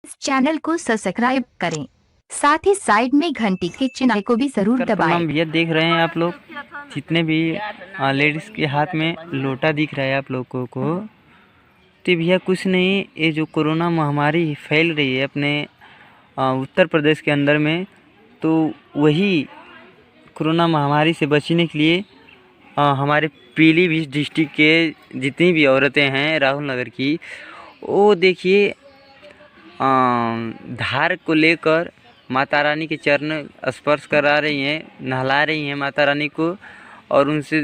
इस चैनल को सब्सक्राइब करें, साथ ही साइड में घंटी के चिन्ह को भी जरूर नमस्कार दबाएं। प्रणाम भैया, देख रहे हैं आप लोग जितने भी लेडीज़ के हाथ में लोटा दिख रहा है आप लोगों को। तो भैया कुछ नहीं, ये जो कोरोना महामारी फैल रही है अपने उत्तर प्रदेश के अंदर में, तो वही कोरोना महामारी से बचने के लिए हमारे पीलीभीत डिस्ट्रिक्ट के जितनी भी औरतें हैं राहुल नगर की, वो देखिए धार को लेकर माता रानी के चरण स्पर्श करा रही हैं, नहला रही हैं माता रानी को, और उनसे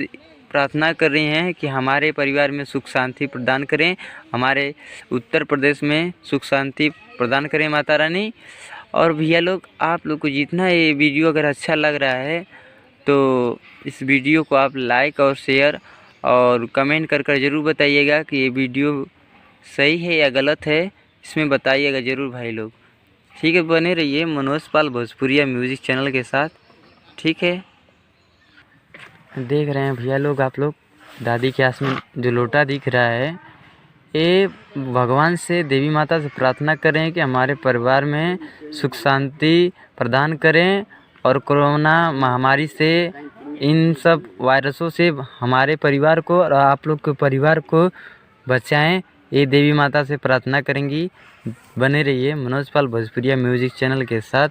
प्रार्थना कर रही हैं कि हमारे परिवार में सुख शांति प्रदान करें, हमारे उत्तर प्रदेश में सुख शांति प्रदान करें माता रानी। और भैया लोग, आप लोग को जितना ये वीडियो अगर अच्छा लग रहा है तो इस वीडियो को आप लाइक और शेयर और कमेंट कर ज़रूर बताइएगा कि ये वीडियो सही है या गलत है, इसमें बताइएगा ज़रूर भाई लोग। ठीक है, बने रहिए मनोज पाल भोजपुरिया म्यूज़िक चैनल के साथ। ठीक है, देख रहे हैं भैया लोग आप लोग, दादी के हाथ में जो लोटा दिख रहा है, ये भगवान से, देवी माता से प्रार्थना करें कि हमारे परिवार में सुख शांति प्रदान करें और कोरोना महामारी से, इन सब वायरसों से हमारे परिवार को और आप लोग के परिवार को बचाएं। ये देवी माता से प्रार्थना करेंगी। बने रहिए मनोज पाल भोजपुरिया म्यूजिक चैनल के साथ।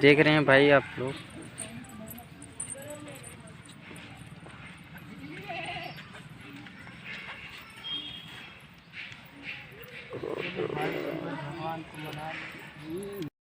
देख रहे हैं भाई आप लोग।